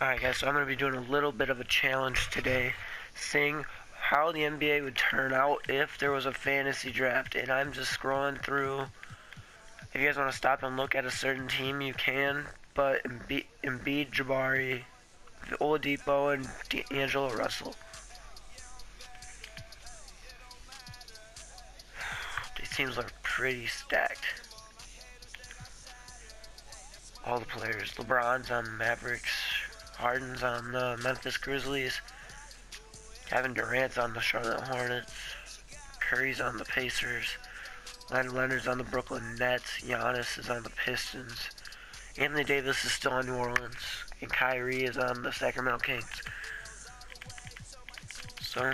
Alright guys, so I'm going to be doing a little bit of a challenge today, seeing how the NBA would turn out if there was a fantasy draft. And I'm just scrolling through. If you guys want to stop and look at a certain team, you can. But Embiid, Jabari, Oladipo, and D'Angelo Russell. These teams are pretty stacked. All the players. LeBron's on the Mavericks. Harden's on the Memphis Grizzlies. Kevin Durant's on the Charlotte Hornets. Curry's on the Pacers. Leonard's on the Brooklyn Nets. Giannis is on the Pistons. Anthony Davis is still on New Orleans. And Kyrie is on the Sacramento Kings. So,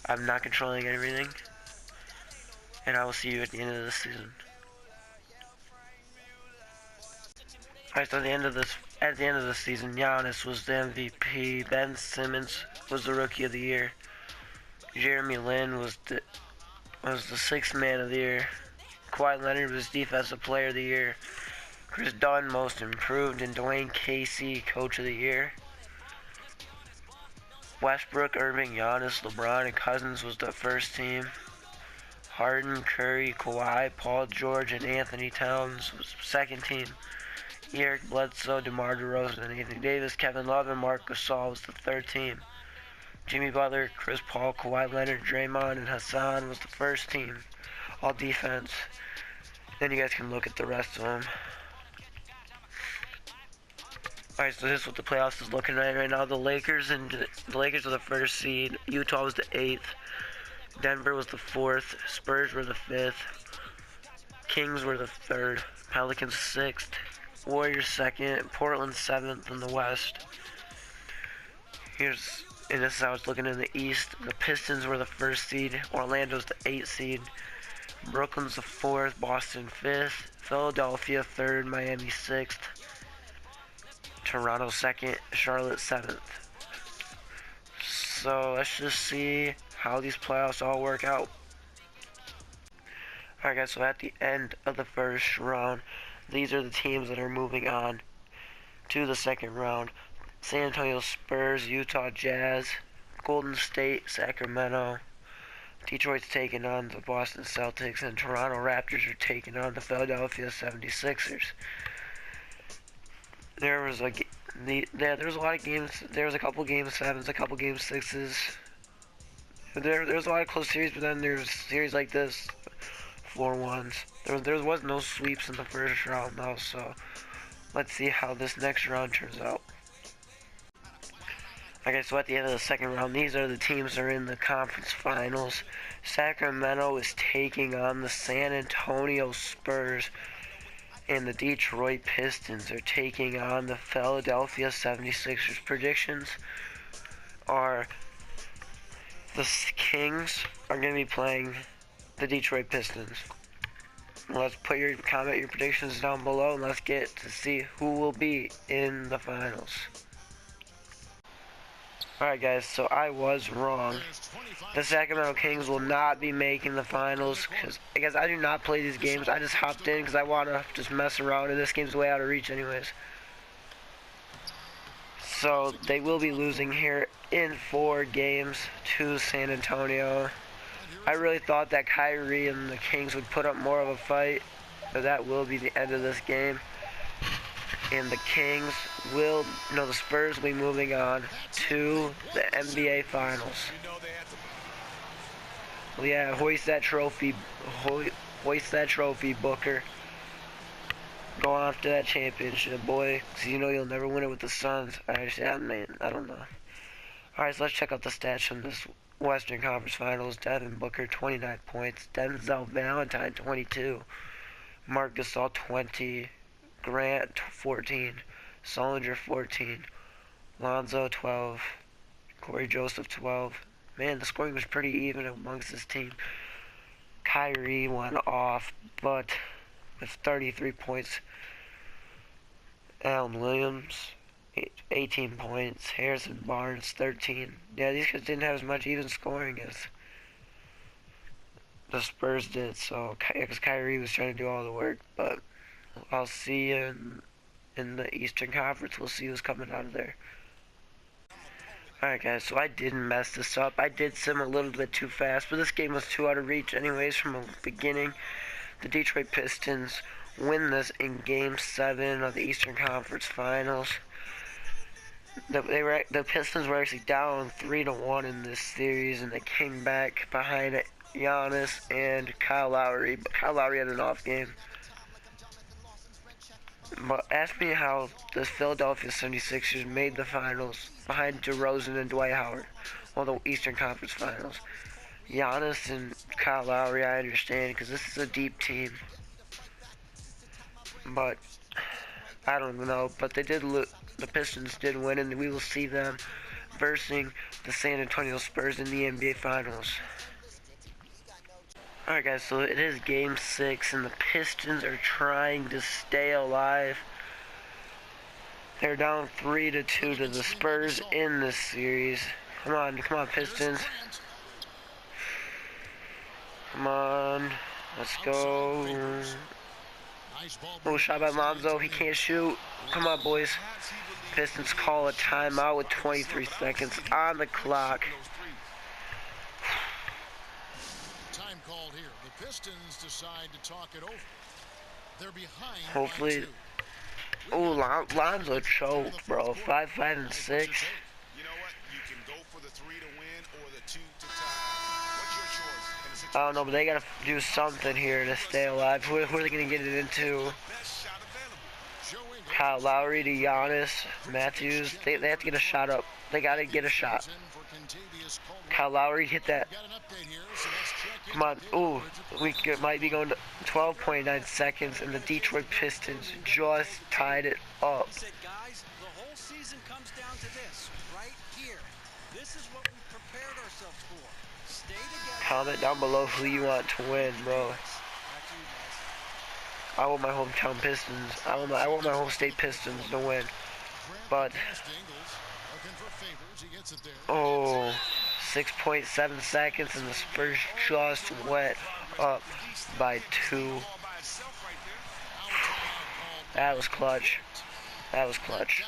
I'm not controlling everything. And I will see you at the end of the season. Alright, so at the end of the season, Giannis was the MVP. Ben Simmons was the Rookie of the Year. Jeremy Lin was the Sixth Man of the Year. Kawhi Leonard was Defensive Player of the Year. Chris Dunn, Most Improved, and Dwayne Casey, Coach of the Year. Westbrook, Irving, Giannis, LeBron, and Cousins was the first team. Harden, Curry, Kawhi, Paul George, and Anthony Towns was second team. Eric Bledsoe, DeMar DeRozan, and Anthony Davis, Kevin Love, and Marc Gasol was the third team. Jimmy Butler, Chris Paul, Kawhi Leonard, Draymond, and Hassan was the first team. All defense. Then you guys can look at the rest of them. Alright, so this is what the playoffs is looking like right now. The Lakers are the first seed. Utah was the 8th. Denver was the 4th. Spurs were the 5th. Kings were the 3rd. Pelicans 6th. Warriors 2nd. Portland 7th in the West. And this is how it's looking in the East. The Pistons were the 1st seed. Orlando's the 8th seed. Brooklyn's the 4th. Boston 5th. Philadelphia 3rd. Miami 6th. Toronto 2nd. Charlotte 7th. So let's just see how these playoffs all work out. Alright guys, so at the end of the first round, these are the teams that are moving on to the second round. San Antonio Spurs, Utah Jazz, Golden State, Sacramento. Detroit's taking on the Boston Celtics, and Toronto Raptors are taking on the Philadelphia 76ers. There was a lot of games. There was a couple game 7s, a couple game 6s. There was a lot of close series, but then there's series like this, 4-1s. There was no sweeps in the first round though, so let's see how this next round turns out. Okay, so at the end of the second round, these are the teams that are in the conference finals. Sacramento is taking on the San Antonio Spurs, and the Detroit Pistons are taking on the Philadelphia 76ers. Predictions are the Kings are going to be playing the Detroit Pistons. Let's put your predictions down below, and let's get to see who will be in the finals. Alright guys, so I was wrong. The Sacramento Kings will not be making the finals because I do not play these games. I just hopped in because I want to just mess around, and this game's way out of reach anyways. So they will be losing here in 4 games to San Antonio. I really thought that Kyrie and the Kings would put up more of a fight, but that will be the end of this game. And the the Spurs will be moving on to the NBA Finals. Well, yeah, hoist that trophy, Booker. Go after that championship, boy, because you know you'll never win it with the Suns. I don't know. Alright, so let's check out the stats from this Western Conference Finals. Devin Booker, 29 points. Denzel Valentine, 22. Marc Gasol, 20. Grant, 14. Solinger, 14. Lonzo, 12. Corey Joseph, 12. Man, the scoring was pretty even amongst this team. Kyrie went off, but with 33 points. Allen Williams, 18 points. Harrison Barnes, 13. Yeah, these guys didn't have as much even scoring as the Spurs did, so because Kyrie was trying to do all the work. But I'll see you in the Eastern Conference. We'll see who's coming out of there. Alright guys, so I didn't mess this up. I did sim a little bit too fast, but this game was too out of reach anyways from the beginning. The Detroit Pistons win this in Game 7 of the Eastern Conference Finals. The Pistons were actually down 3-1 in this series, and they came back behind Giannis and Kyle Lowry. But Kyle Lowry had an off game. But ask me how the Philadelphia 76ers made the finals behind DeRozan and Dwight Howard. Well, the Eastern Conference Finals. Giannis and Kyle Lowry, I understand, because this is a deep team. But I don't know. But they did look. The Pistons did win, and we will see them versus the San Antonio Spurs in the NBA Finals. Alright guys, so it is Game 6, and the Pistons are trying to stay alive. They're down 3-2 to the Spurs in this series. Come on Pistons. Come on, let's go. Oh, shot by Lonzo, he can't shoot. Come on boys. Pistons call a timeout with 23 seconds on the clock. Time called here. The Pistons decide to talk it over. They're behind. Hopefully. Oh, Lonzo choked, bro. 5, 5, and 6. You know what? You can go for the 3 to win or the 2 to tie. What's your choice? I don't know, but they gotta do something here to stay alive. Who are they gonna get it into? Kyle Lowry to Giannis, Matthews. They have to get a shot up. They gotta get a shot. Kyle Lowry hit that. Come on. Ooh, we might be going to 12.9 seconds, and the Detroit Pistons just tied it up. Guys, the whole season comes down to this right here. This is what we prepared ourselves for. Stay together. Comment down below who you want to win, bro. I want my hometown Pistons. I want my home state Pistons to win. But oh, 6.7 seconds, and the Spurs just went up by 2. That was clutch. That was clutch.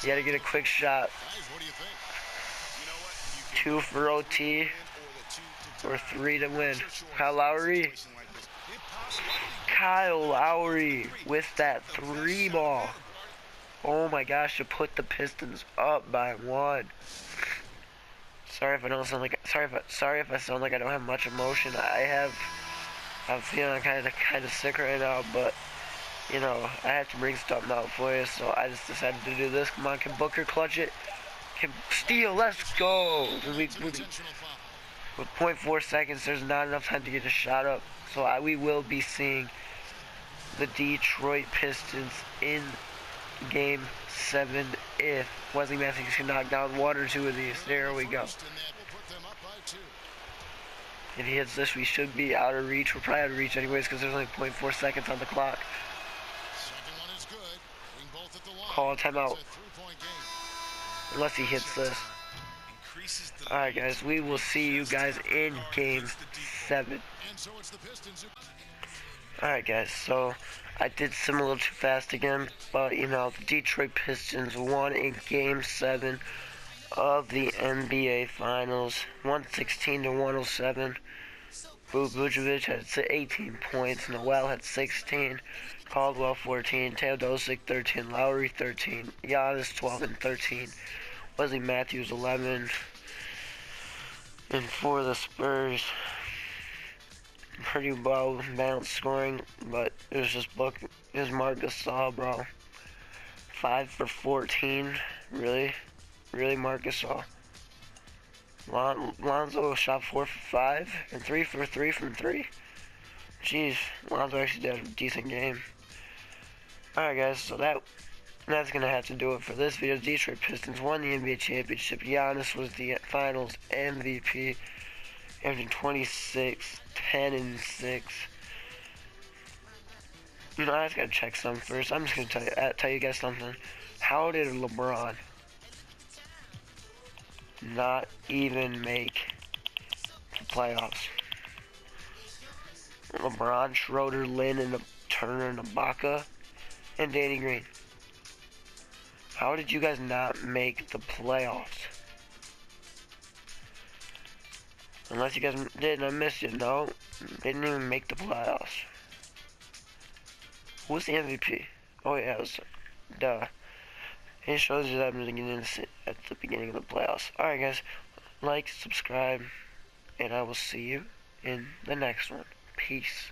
You gotta get a quick shot. 2 for OT or 3 to win. Kyle Lowry. Kyle Lowry with that 3 ball. Oh my gosh, to put the Pistons up by 1. Sorry if I don't sound like sorry if I sound like I don't have much emotion. I'm feeling kind of sick right now, but you know, I have to bring stuff out for you, so I just decided to do this. Come on, can Booker clutch it? Can steal? Let's go. With 0.4 seconds, there's not enough time to get a shot up, so we will be seeing the Detroit Pistons in Game 7 if Wesley Matthews can knock down 1 or 2 of these. There we go. If he hits this, we should be out of reach. We're probably out of reach anyways because there's only 0.4 seconds on the clock. Call a timeout. Unless he hits this. Alright guys, we will see you guys in Game 7. Alright guys, so I did sim a little too fast again, but you know, the Detroit Pistons won in Game 7 of the NBA Finals, 116-107. Vucevic had 18 points, Noel had 16, Caldwell 14, Teodosic 13, Lowry 13, Giannis 12 and 13, Wesley Matthews 11, and for the Spurs, pretty well balanced scoring, but it was just Marc Gasol, bro. 5 for 14, really Marc Gasol. Lonzo shot 4 for 5 and 3 for 3 from 3. Jeez, Lonzo actually did a decent game. Alright guys, so that's gonna have to do it for this video. Detroit Pistons won the NBA championship. Giannis was the finals MVP, averaging 26, 10 and 6. You know, I just gotta check something first. I'm just gonna tell you guys something. How did LeBron not even make the playoffs? LeBron, Schroeder, Lin, and Turner, and Ibaka and Danny Green. How did you guys not make the playoffs? Unless you guys did and I missed it. No, they didn't even make the playoffs. Who was the MVP? Oh yeah, it was duh. It shows you that I'm beginning at the beginning of the playoffs. Alright guys, like, subscribe, and I will see you in the next one. Peace.